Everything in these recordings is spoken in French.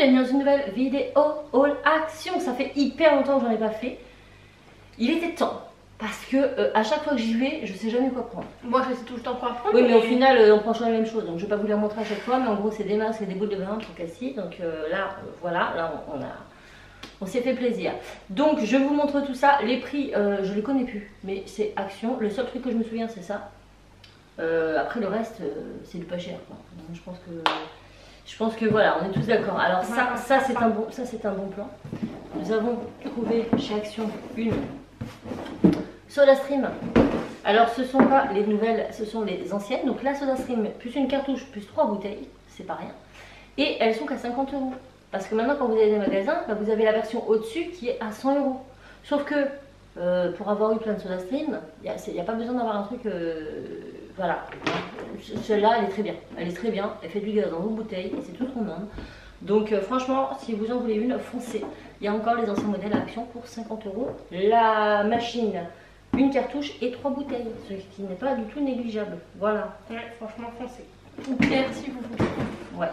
bienvenue dans une nouvelle vidéo haul action. Ça fait hyper longtemps que j'en ai pas fait. Il était temps parce que à chaque fois que j'y vais, je sais jamais quoi prendre. Moi je sais tout le temps quoi prendre. Oui, mais au final, on prend toujours la même chose. Donc je vais pas vous les montrer à chaque fois, mais en gros, c'est des masques et des boules de bain pour Cassie. Donc là, voilà, là on s'est fait plaisir. Donc je vous montre tout ça. Les prix, je les connais plus, mais c'est Action. Le seul truc que je me souviens, c'est ça. Après le reste, c'est du pas cher, quoi. Donc, je pense que voilà, on est tous d'accord. Alors ça c'est un bon plan. Nous avons trouvé chez Action une SodaStream. Alors ce sont pas les nouvelles, ce sont les anciennes. Donc la SodaStream plus une cartouche plus 3 bouteilles, c'est pas rien. Et elles sont qu'à 50 €. Parce que maintenant quand vous allez dans les magasins, bah, vous avez la version au-dessus qui est à 100 €. Sauf que pour avoir eu plein de SodaStream, il n'y a pas besoin d'avoir un truc... voilà, celle-là elle est très bien. Elle est très bien, elle fait du gaz dans vos bouteilles et c'est tout ce qu'on demande. Donc franchement, si vous en voulez une, foncez. Il y a encore les anciens modèles à Action pour 50 €. La machine, une cartouche et 3 bouteilles, ce qui n'est pas du tout négligeable. Voilà. Ouais, franchement, foncez. Ou clair si vous voulez. Ouais.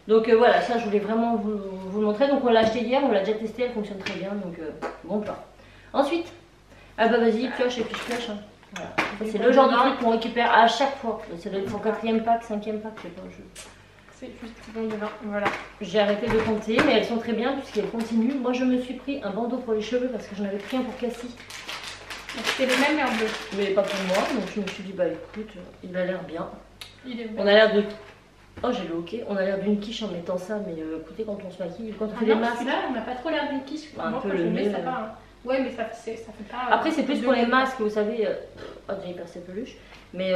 Donc voilà, ça je voulais vraiment vous le montrer. Donc on l'a acheté hier, on l'a déjà testé, elle fonctionne très bien. Donc bon plan. Ensuite, ah bah vas-y, pioche et puis je pioche. Hein. Voilà. C'est le genre de truc qu'on récupère à chaque fois. C'est le 4e pack, 5e pack, je sais pas. C'est juste bon de vin, voilà. J'ai arrêté de compter, mais elles sont très bien puisqu'elles continuent. Moi je me suis pris un bandeau pour les cheveux parce que j'en avais pris un pour Cassie. C'était les mêmes mais en bleu. Mais pas pour moi, donc je me suis dit bah écoute, il a l'air bien. Il est bien. On a l'air de... Oh j'ai le hockey, on a l'air d'une quiche en mettant ça, mais écoutez quand on se maquille, quand on fait des masques... Celui-là on n'a pas trop l'air d'une quiche. Un moi, peu le nez. Ouais mais ça fait pas... Après c'est plus pour les masques, vous savez... Oh j'ai percé ses peluches. Mais...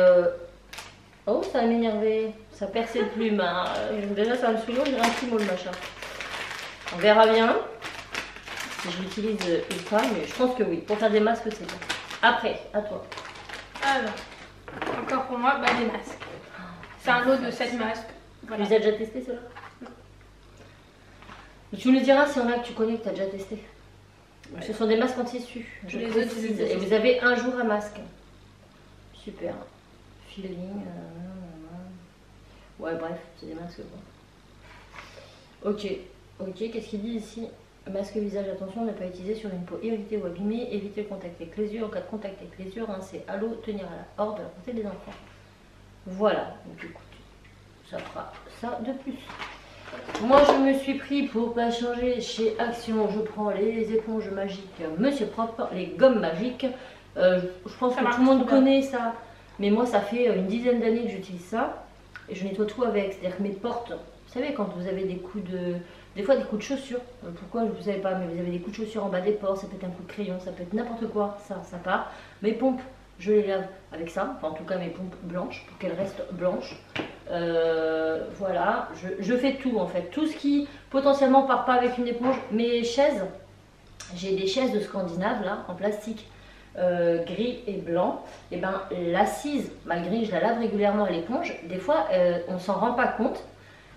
Oh ça va m'énerver, ça perd ses plumes. Hein. Déjà ça va me saouler, on dirait un petit mot le machin. On verra bien si je l'utilise ou pas, mais je pense que oui. Pour faire des masques c'est bon. Après, à toi. Alors, encore pour moi, bah, des masques. C'est un lot de 7 masques. Voilà. Tu les as déjà testés ceux-là? Non. Tu nous diras s'il y en a que tu connais que tu as déjà testé. Ouais. Ce sont des masques en tissu, je précise. Et vous avez un jour à masque. Super. Feeling. Ouais, bref, c'est des masques quoi. Ok, qu'est-ce qu'il dit ici? Masque visage, attention, ne pas utiliser sur une peau irritée ou abîmée, éviter le contact avec les yeux. En cas de contact avec les yeux, rincer à l'eau, tenir à la hors de la portée des enfants. Voilà, donc écoute, ça fera ça de plus. Moi je me suis pris pour pas changer chez Action, je prends les éponges magiques Monsieur Propre, les gommes magiques. Je pense que tout le monde connaît ça, mais moi ça fait une dizaine d'années que j'utilise ça et je nettoie tout avec. C'est-à-dire que mes portes, vous savez quand vous avez des coups de... Des fois des coups de chaussures, pourquoi je ne savais pas, mais vous avez des coups de chaussures en bas des portes, ça peut être un coup de crayon, ça peut être n'importe quoi, ça part. Mes pompes, je les lave avec ça, enfin en tout cas mes pompes blanches, pour qu'elles restent blanches. Voilà, je fais tout en fait, tout ce qui potentiellement part pas avec une éponge. Mes chaises, j'ai des chaises de Scandinave là, en plastique gris et blanc, et ben l'assise, malgré que je la lave régulièrement à l'éponge, des fois on s'en rend pas compte.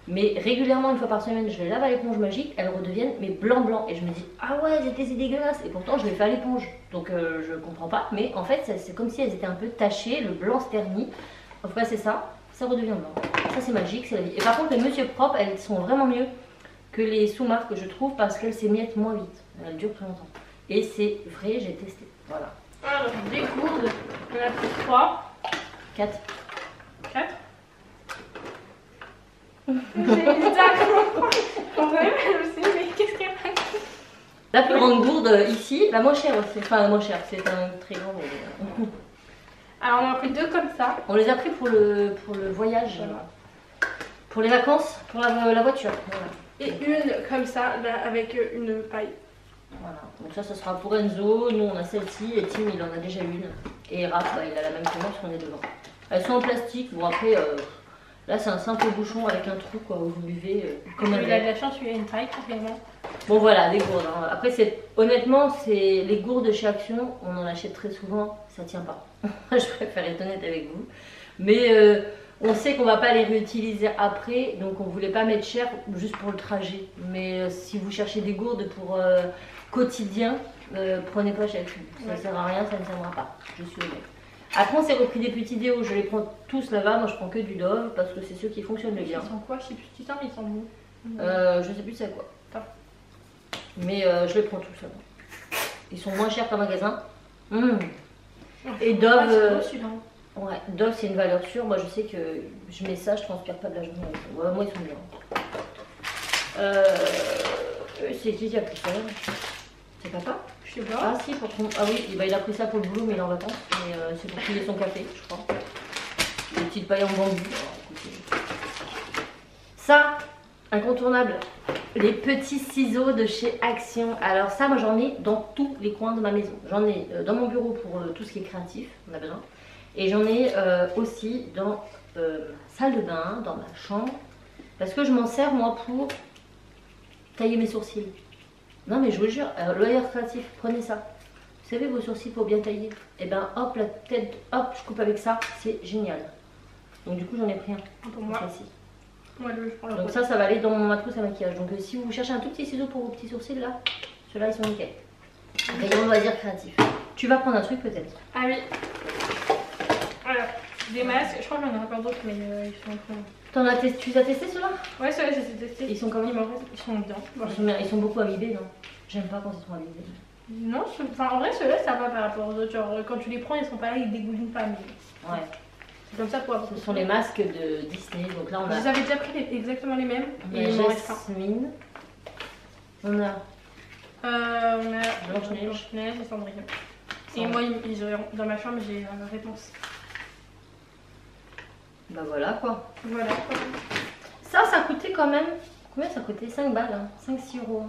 Mais régulièrement, une fois par semaine, je les lave à l'éponge magique, elles redeviennent mais blanc. Et je me dis, ah ouais, c'est dégueulasse. Et pourtant, je les fais à l'éponge. Donc, je comprends pas. Mais en fait, c'est comme si elles étaient un peu tachées, le blanc se ternit. En tout cas, c'est ça, ça redevient blanc. Ça, c'est magique, c'est la vie. Et par contre, les Monsieur Propre, elles sont vraiment mieux que les sous-marques, je trouve, parce qu'elles s'émiettent moins vite. Elles durent plus longtemps. Et c'est vrai, j'ai testé. Voilà. Alors, des gourdes, on a pris 3. 4. 4. J'ai exactement. Je sais, mais qu'est-ce qu'elle a? La plus grande gourde ici, la moins chère aussi. Enfin, la moins chère, c'est un très grand. Mais... Alors, on en a pris 2 comme ça. On les a pris pour le voyage, voilà. Pour les vacances, pour la voiture. Voilà. Et une comme ça, là, avec une paille. Voilà, donc ça sera pour Enzo. Nous, on a celle-ci et Tim, il en a déjà une. Et Raph, bah, il a la même que moi parce qu'on est devant. Elles sont en plastique. Bon, après. Là, c'est un simple bouchon avec un trou quoi, où vous buvez comme un verre. Il a de la chance, il a une taille carrément. Bon, voilà, des gourdes. Hein. Après, honnêtement, c'est les gourdes chez Action, on en achète très souvent, ça tient pas. Je préfère être honnête avec vous. Mais on sait qu'on va pas les réutiliser après, donc on voulait pas mettre cher juste pour le trajet. Mais si vous cherchez des gourdes pour quotidien, prenez pas chez Action. Ça ne sert à rien, ça ne tiendra pas. Je suis honnête. Après on s'est repris des petits déos, je les prends tous là-bas, moi je prends que du Dove parce que c'est ceux qui fonctionnent le bien. Ils sont quoi? Je sais plus, mais ils sont bons. Je sais plus c'est quoi. Mais je les prends tous. Ils sont moins chers qu'un magasin. Et Dove, ouais, Dove c'est une valeur sûre. Moi je sais que je mets ça, je transpire pas de la journée. Ouais, moi ils sont bien. C'est qui qui a pris ça? C'est papa? Je sais pas. Ah si, pour son... Ah oui, il a pris ça pour le boulot mais il est en vacances. Mais c'est pour filer son café, je crois. Des petites pailles en bambou. Ça, incontournable. Les petits ciseaux de chez Action. Alors ça, moi j'en ai dans tous les coins de ma maison. J'en ai dans mon bureau pour tout ce qui est créatif, on a besoin. Et j'en ai aussi dans ma salle de bain, dans ma chambre. Parce que je m'en sers moi pour tailler mes sourcils. Non mais je vous jure, l'œil créatif, prenez ça. Vous savez vos sourcils pour bien tailler. Et ben hop, la tête, hop, je coupe avec ça. C'est génial. Donc du coup j'en ai pris un. Pour moi. Ouais, je prends donc ça va aller dans mon matos à maquillage. Donc si vous cherchez un tout petit ciseau pour vos petits sourcils là, ceux-là ils sont nickel. Rayon loisir créatif. Tu vas prendre un truc peut-être? Ah oui. Voilà, des masques. Je crois que j'en ai encore d'autres mais ils sont trop... Tu les as testés ceux-là? Ouais, ceux-là j'ai testé. Ils sont comment? Ils sont bien. Ils sont beaucoup amibés, non? J'aime pas quand ils sont amibés. Non, enfin en vrai ceux-là ça va par rapport aux autres. Genre quand tu les prends ils sont pas là, ils dégoulinent pas. Mais... Ouais. C'est comme ça pour avoir. Ce sont les masques de Disney. Donc là on a. Je les avais déjà pris exactement les mêmes. On a Jasmine. On a Blanche-Neige et Cendrillon. Et moi dans ma chambre j'ai la réponse. Bah voilà quoi. Voilà. Ça coûtait quand même. Combien ça coûtait? 5 balles, hein. 5-6 euros.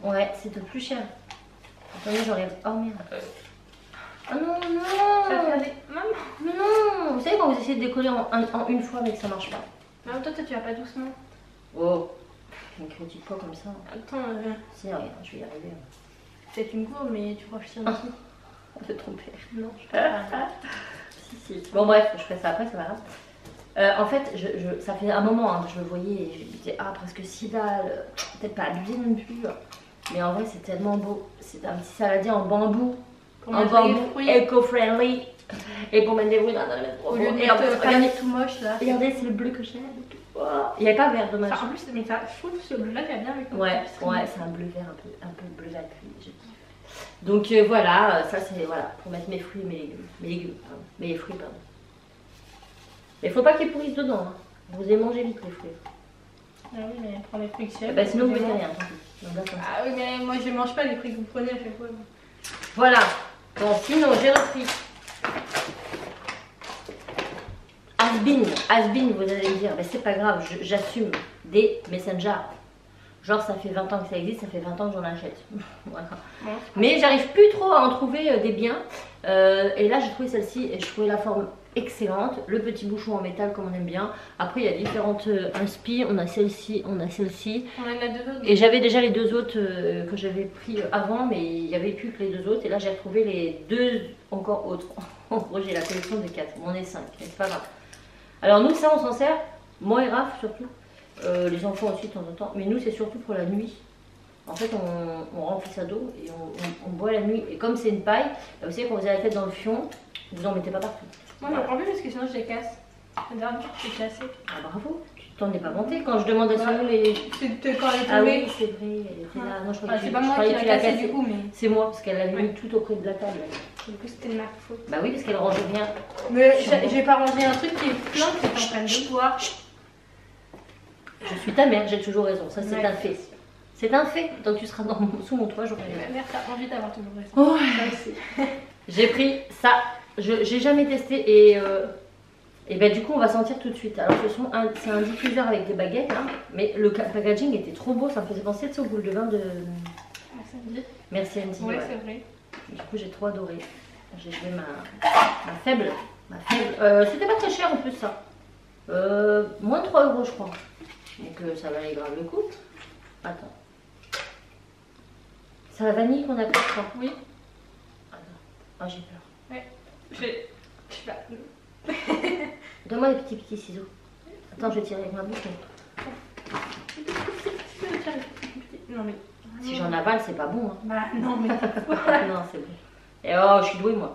Ouais, c'était plus cher. Attendez, j'enlève. Oh merde. Ah non, non. Maman. Non. Vous savez quand vous essayez de décoller en une fois mais que ça marche pas? Non, toi tu vas pas doucement. Oh. Ne critique pas comme ça. Attends. Si, rien, je vais y arriver. C'est une courbe mais tu crois que je tire ici? On peut tromper. Non, je peux pas. Si. Bon bref, je ferai ça après, c'est pas grave. En fait, ça fait un moment hein, que je le voyais et je me disais, ah presque 6 balles, peut-être pas abusé non plus. Mais en vrai, c'est tellement beau. C'est un petit saladier en bambou. En bambou eco-friendly. Et pour mettre des fruits dans la maison. Au lieu de regardez tout moche là. Regardez, c'est le bleu que j'ai. Il n'y avait pas vert, dommage. En plus, mais ça, je trouve que ce bleu là qui va bien avec le ouais, c'est un bleu vert, un peu bleu vert pluie. Je kiffe. Donc voilà, ça c'est voilà, pour mettre mes fruits et mes légumes. Pardon. Mes fruits, pardon. Mais il faut pas qu'ils pourrissent dedans. Hein. Vous les mangez vite les fruits. Ah oui, mais prends les fruits que bah, sinon vous mettez rien. Ah oui, mais moi je mange pas les fruits que vous prenez à chaque fois. Voilà. Bon, sinon j'ai repris. Has-been, vous allez me dire, mais c'est pas grave, j'assume des Messenger. Genre ça fait 20 ans que ça existe, ça fait 20 ans que j'en achète. Voilà. Ouais. Mais j'arrive plus trop à en trouver des biens. Et là j'ai trouvé celle-ci et je trouvais la forme excellente. Le petit bouchon en métal comme on aime bien. Après il y a différentes inspi. On a celle-ci, on a celle-ci. On en a deux autres. Et j'avais déjà les deux autres que j'avais pris avant, mais il n'y avait plus que les deux autres. Et là j'ai retrouvé les deux encore autres. En gros j'ai la collection de 4. On est 5, mais c'est pas grave. Alors nous ça on s'en sert, moi et Raph surtout. Les enfants aussi de temps en temps, mais nous c'est surtout pour la nuit. En fait on remplit ça d'eau et on boit la nuit. Et comme c'est une paille, vous savez quand vous avez la tête dans le fion, vous en mettez pas partout. Moi j'en prends plus parce que sinon je les casse. La dernière fois je l'ai cassé. Ah bravo, tu t'en es pas vanté quand je demande à son les... C'était quand elle est tombée. Ah oui c'est vrai, elle était là. Non, je crois que c'est pas moi qui l'ai cassé du coup mais... C'est moi parce qu'elle l'avait mis tout auprès de la table. Du coup c'était de ma faute. Bah oui parce qu'elle rangeait bien. Mais j'ai pas rangé un truc qui est plein que t'es en train de boire. Je suis ta mère, j'ai toujours raison, ça c'est un fait. C'est un fait, donc tu seras sous mon toit, j'aurai ma mère t'as envie d'avoir toujours raison. Oh, j'ai pris ça, j'ai jamais testé et ben du coup on va sentir tout de suite. Alors c'est un diffuseur avec des baguettes, hein, mais le packaging était trop beau, ça me faisait penser aux boules de vin de... Merci Andy. Merci Andy. Ouais, c'est vrai. Du coup j'ai trop adoré. J'ai joué ma faible. C'était pas très cher en plus ça. Moins de 3 € je crois. Donc ça valait grave le coup. Attends. C'est la vanille qu'on a pris, je crois. Oui. Attends. Ah j'ai peur. Ouais. Je sais pas. Donne-moi les petits ciseaux. Attends, je vais tirer avec ma bouche. Non mais. Si j'en avale, c'est pas bon. Hein. Bah non mais. Non, c'est bon. Et oh, je suis douée moi.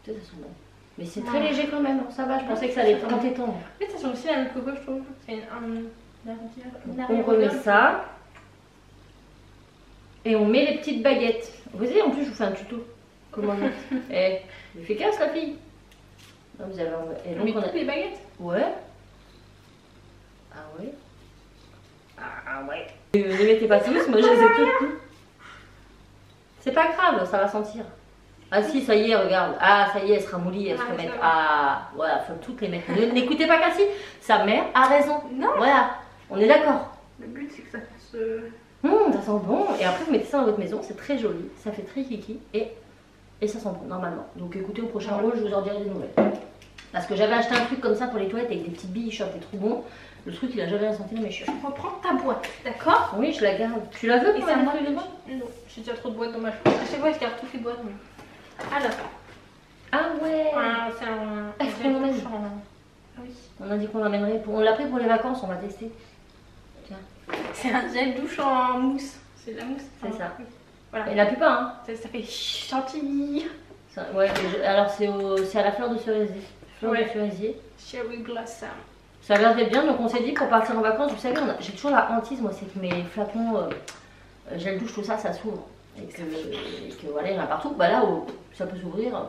Ça sent bon. Mais c'est très léger quand même, ça va, je pensais que ça allait être étendre. Mais ça sent aussi la noix de coco, je trouve. C'est On remet ça. Et on met les petites baguettes. Vous savez, en plus, je vous fais un tuto. Comment mettre. Eh, elle fait casse la fille. Non, vous avez... Et donc, on a les baguettes. Ouais. Ah ouais. Ah ouais. Ne les mettez pas tous, moi je les ai toutes. C'est pas grave, ça va sentir. Ah si, ça y est, regarde. Ah, ça y est, elle sera moulie, elle se remet. Ah, voilà, faut toutes les mettre. N'écoutez pas Cassie, sa mère a raison. Non. Voilà, on est d'accord. Le but c'est que ça fasse... Ça sent bon. Et après, vous mettez ça dans votre maison, c'est très joli. Ça fait très kiki et ça sent bon, normalement. Donc écoutez, au prochain rôle, je vous en dirai des nouvelles. Parce que j'avais acheté un truc comme ça pour les toilettes avec des petites billes, c'était trop bon. Le truc, il a jamais rien senti dans mes chiottes. Je reprends ta boîte, d'accord? Oui, je la garde. Tu la veux pour la moi? Non, j'ai déjà trop de boîtes dans ma chambre. À chaque fois, je garde toutes les boîtes. Alors. Ah ouais. C'est un... Est-ce qu'on l'emmène? Oui. On a dit qu'on l'emmènerait. On l'a pris pour les vacances, on va tester. Tiens. C'est un gel douche en mousse. C'est de la mousse. C'est ça. Oui. Voilà. Et la pupa, hein. Ça fait chantilly. Ouais, alors c'est à la fleur de cerisier. Fleur de cerisier. Cherry blossom. Ça a l'air d'être bien, donc on s'est dit pour partir en vacances, vous savez, j'ai toujours la hantise, moi, c'est que mes flacons gel douche, tout ça, ça s'ouvre. Et que voilà, il y en a partout. Bah là, ça peut s'ouvrir,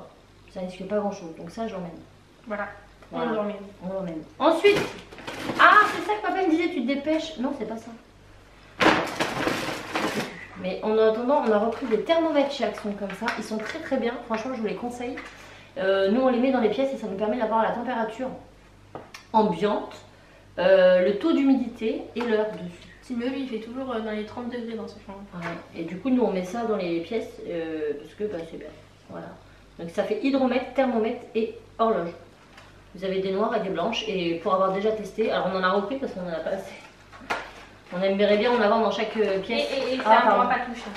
ça risque pas grand chose. Donc ça, je l'emmène. Voilà. On l'emmène. Ensuite, c'est ça que papa me disait, tu te dépêches. Non, c'est pas ça. Mais en attendant, on a repris des thermomètres chez Action comme ça. Ils sont très très bien, franchement, je vous les conseille. Nous, on les met dans les pièces et ça nous permet d'avoir la température ambiante, le taux d'humidité et l'heure dessus. Tim, lui, il fait toujours dans les 30 degrés dans sa chambre. Ouais. Et du coup, nous, on met ça dans les pièces parce que c'est bien. Voilà. Donc ça fait hydromètre, thermomètre et horloge. Vous avez des noires et des blanches. Et pour avoir déjà testé, alors on en a repris parce qu'on en a pas assez. On aimerait bien en avoir dans chaque pièce. Et ça ne pourra pas toucher.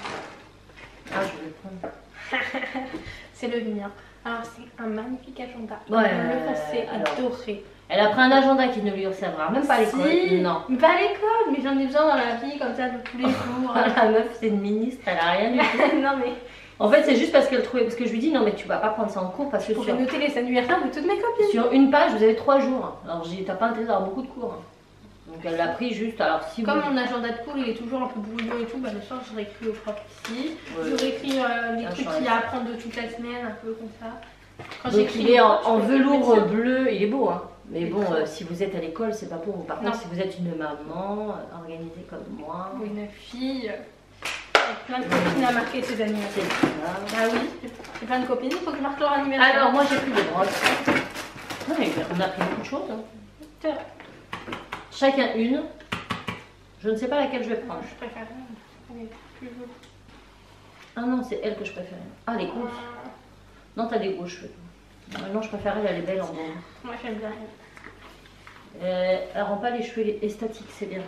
Ah, je vais le prendre. C'est le mien. Alors, c'est un magnifique agenda. Ouais, le foncé et doré. Elle a pris un agenda qui ne lui resservira même pas à l'école. Si, non. Mais pas à l'école, mais j'en ai besoin dans la vie, comme ça, de tous les jours. La meuf, c'est une ministre, elle a rien du tout. Non, mais. En fait, c'est juste parce qu'elle trouvait. Parce que je lui dis, non, mais tu vas pas prendre ça en cours parce que Je pourrais noter les anniversaires de toutes mes copines. Sur une page, vous avez 3 jours. Alors, j'ai dit, t'as pas intérêt d'avoir beaucoup de cours. Donc, elle l'a pris juste. Alors, si Comme vous... mon agenda de cours, il est toujours un peu brouillon et tout, bah, le soir, j'aurais écrit au prof ici. Ouais. J'aurais écrit les trucs qu'il y a à apprendre de toute la semaine, un peu comme ça. Quand Donc, il est en velours bleu. Il est beau, hein. Mais bon, si vous êtes à l'école, c'est pas pour vous. Par contre, si vous êtes une maman organisée comme moi, ou une fille, avec plein de copines à marquer ses anniversaires. Ah oui, j'ai plein de copines, il faut que je marque leur anniversaire. Alors, moi j'ai pris des brosses. Ouais, on a pris beaucoup de choses. Hein. Chacun une. Je ne sais pas laquelle je vais prendre. Je préfère. Ah non, c'est elle que je préférais. Ah, les grosses. Non, t'as des gros cheveux. Non, je préfère elle est belle en bon. Moi j'aime bien. Elle rend pas les cheveux esthétiques, c'est bien.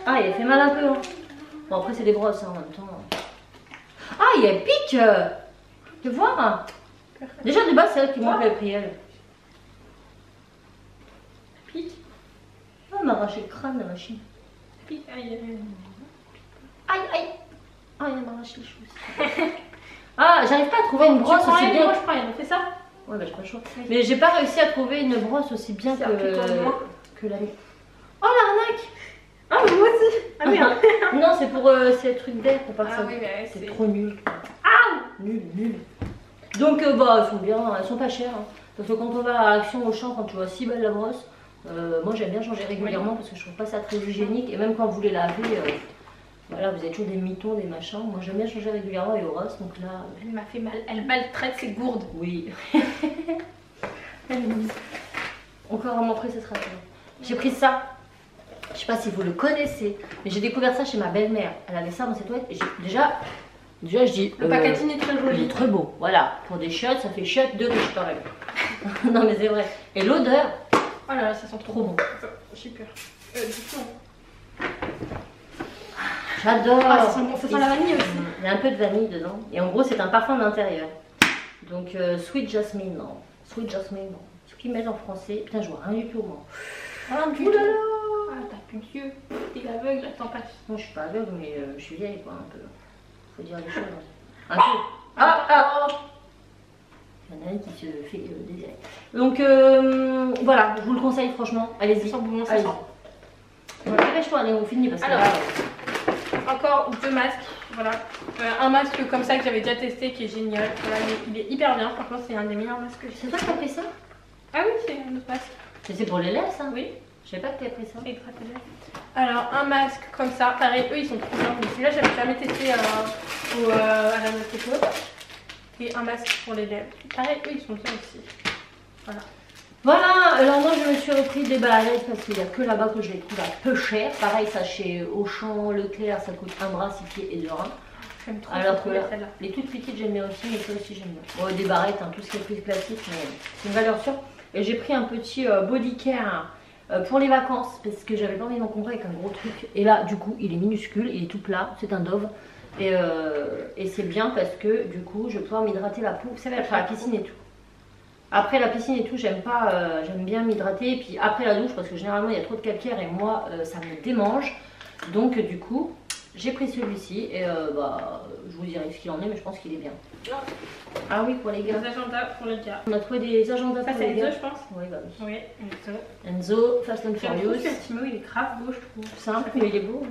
Ah, il a fait mal un peu. Hein. Bon, après, c'est des brosses hein, en même temps. Ah, il y a pique. Tu veux voir hein. Déjà, de base, c'est elle qui manque le priel. Pique. Ah, elle m'a arraché le crâne, la machine. Pique. Aïe, aïe. Aïe. Ah, il m'a arraché les cheveux. Ah, j'arrive pas à trouver une brosse aussi bien. Moi, je prends, on fait ça. Ouais, bah, j'ai pas le choix. Mais j'ai pas réussi à trouver une brosse aussi bien que la mienne. Oh, l'arnaque. Ah, moi aussi. Ah, merde. Non, c'est pour ces trucs d'air, pour pas que ça. Oui, bah, c'est trop nul. Ah, nul. Donc, bah, elles sont bien, elles sont pas chères. Hein. Parce que quand on va à Action au champ, quand tu vois si belle la brosse, moi j'aime bien changer régulièrement parce que je trouve pas ça très hygiénique. Et même quand vous les lavez, voilà, vous avez toujours des mitons, des machins. Moi j'aime bien changer régulièrement et au rose, donc là. Elle m'a fait mal, elle maltraite ses gourdes. Oui. Encore un montrer, ce sera bien. J'ai pris ça. Je sais pas si vous le connaissez, mais j'ai découvert ça chez ma belle-mère. Elle avait ça dans ses toilettes. Et déjà, je dis. Le packaging est très joli. Il est très beau. Voilà. Pour des chiottes, ça fait chiottes de riche quand même. Non, mais c'est vrai. Et l'odeur. Oh là là, ça sent trop bon. Super. Du J'adore. Ah, ça sent la vanille aussi. Il y a un peu de vanille dedans. Et en gros, c'est un parfum d'intérieur. Donc, Sweet Jasmine, non. Sweet Jasmine, non. Ce qu'ils mettent en français. Putain, je vois rien du tout, moi. Rien du tout. Ah, t'as plus d'yeux. T'es aveugle, t'en passes. Non, je suis pas aveugle, mais je suis vieille, quoi, un peu. Faut dire les choses. Un peu. Ah. Il y en a une qui se fait désirer. Donc, voilà, je vous le conseille, franchement. Allez-y. Ça sent bon, ça allez-y. sent. Voilà. dépêche-toi, allez, on finit parce que Alors, là, encore 2 masques. Voilà. Un masque comme ça que j'avais déjà testé qui est génial. Voilà, il est hyper bien. Franchement, c'est un des meilleurs masques que j'ai. c'est toi qui as pris ça? Ah oui, c'est un autre masque. Mais c'est pour les lèvres ça? Oui. Je sais pas que tu as pris ça. Alors, un masque comme ça. Pareil, eux ils sont trop bien. Mais celui-là, j'avais jamais testé à la Notre. Et un masque pour les lèvres. Pareil, eux ils sont bien aussi. Voilà. Voilà, alors moi je me suis repris des balades parce qu'il n'y a que là-bas que je les trouve à peu cher. Pareil, ça chez Auchan, Leclerc, ça coûte un bras, 6 pieds et 2 reins. J'aime trop. Alors que là, celle-là. les toutes petites j'aime bien aussi, mais ça aussi j'aime bien. Bon, des barrettes, hein, tout ce qui est plus classique, mais c'est une valeur sûre. Et j'ai pris un petit body care pour les vacances parce que j'avais pas envie d'encombrer avec un gros truc. Et là, du coup, il est minuscule, il est tout plat, c'est un Dove. Et c'est bien parce que du coup, je vais pouvoir m'hydrater la peau. Vous savez, après la piscine et tout. Après la piscine et tout, j'aime bien m'hydrater. Et puis après la douche, parce que généralement il y a trop de calcaire et moi ça me démange. Donc du coup, j'ai pris celui-ci et je vous dirai ce qu'il en est, mais je pense qu'il est bien. Ah oui, pour les gars. Des agendas pour les gars. On a trouvé des agendas Ça pour c'est les gars. Enzo, je pense. Oui, bah oui. Oui, Enzo. Enzo, Fast and J'aime trop Furious. ce petit mot, il est grave beau, je trouve. Simple, mais il est beau.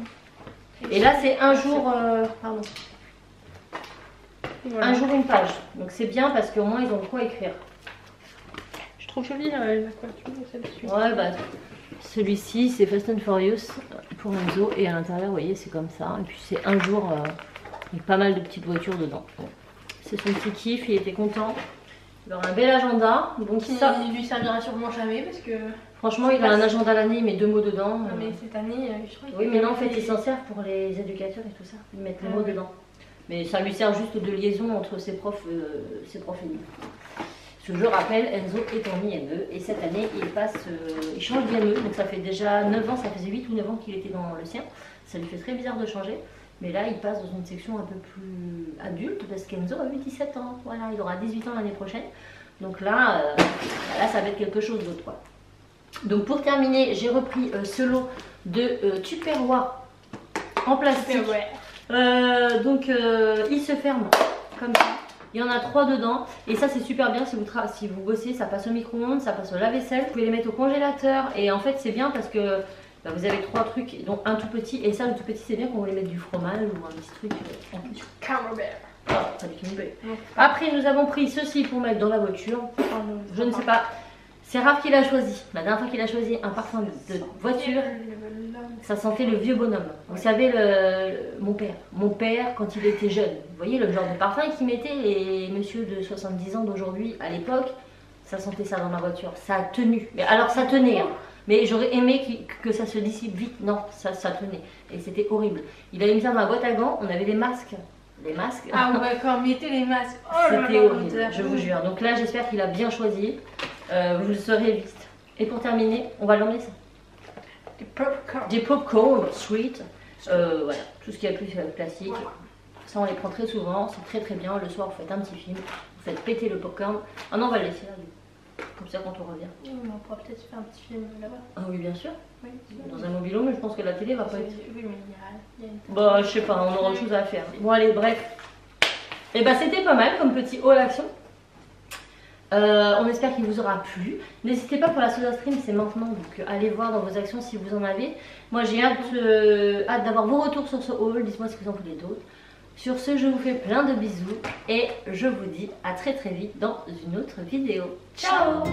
Et là, c'est un jour. Pardon. Voilà. Un jour, une page. Donc c'est bien parce qu'au moins ils ont de quoi écrire. Je trouve jolie la couverture de celle-ci. Ouais, bah celui-ci c'est Fast and Furious pour Enzo et à l'intérieur, vous voyez, c'est comme ça. Et puis c'est un jour, il y a pas mal de petites voitures dedans. C'est son petit kiff, il était content. Il aura un bel agenda. Donc ça, il lui servira sûrement jamais parce que. franchement, il a un agenda à l'année, il met 2 mots dedans. Non, mais cette année, je crois. Oui, mais non, en fait, ils s'en servent pour les éducateurs et tout ça. Ils mettent les mots dedans. Mais ça lui sert juste de liaison entre ses profs et lui. Parce que je rappelle, Enzo est en IME et cette année il change d'IME, donc ça fait déjà 9 ans, ça faisait 8 ou 9 ans qu'il était dans le sien. Ça lui fait très bizarre de changer, mais là il passe dans une section un peu plus adulte parce qu'Enzo a eu 17 ans, voilà, il aura 18 ans l'année prochaine. Donc là, ça va être quelque chose d'autre quoi. Donc pour terminer, j'ai repris ce lot de Tupperware en plastique. Donc il se ferme comme ça. Il y en a 3 dedans et ça c'est super bien si vous bossez, ça passe au micro-ondes, ça passe au lave-vaisselle. Vous pouvez les mettre au congélateur et en fait c'est bien parce que vous avez 3 trucs, dont un tout petit. Et ça le tout petit c'est bien qu'on voulait mettre du fromage ou un petit truc en plus. Camembert. Ah, pas du camembert. Après nous avons pris ceci pour mettre dans la voiture. Je ne sais pas. C'est Raph qui l'a choisi. La dernière fois qu'il a choisi un parfum de voiture, ça sentait le vieux bonhomme. Vous savez, mon père, quand il était jeune, vous voyez le genre de parfum qu'il mettait, les messieurs de 70 ans d'aujourd'hui, à l'époque, ça sentait ça dans ma voiture. Ça a tenu. Mais alors ça tenait, hein. Mais j'aurais aimé que ça se dissipe vite. Non, ça tenait. Et c'était horrible. Il avait mis ça dans la boîte à gants, on avait des masques. Les masques. Ah ouais, quand mettez les masques. Oh c'était horrible, je vous jure. Donc là, j'espère qu'il a bien choisi. Vous le saurez vite. Et pour terminer, on va l'emmener ça. Des popcorn sweet. Voilà, tout ce qui est plus classique. Ça, on les prend très souvent. C'est très très bien. Le soir, vous faites un petit film. Vous faites péter le popcorn. Ah non, on va le laisser là. Comme ça, quand on revient. On pourra peut-être faire un petit film là-bas. Ah oui, bien sûr. Oui, dans un mobilo, mais je pense que la télé va pas être. Oui, mais il y a une... Bah, je sais pas, on aura autre chose à faire. Bon, allez, bref. Et bah, c'était pas mal comme petit haul action. On espère qu'il vous aura plu. N'hésitez pas pour la Soda Stream, c'est maintenant. Donc, allez voir dans vos actions si vous en avez. Moi, j'ai hâte d'avoir vos retours sur ce haul. Dites-moi ce que vous en voulez d'autres. Sur ce, je vous fais plein de bisous et je vous dis à très très vite dans une autre vidéo. Ciao!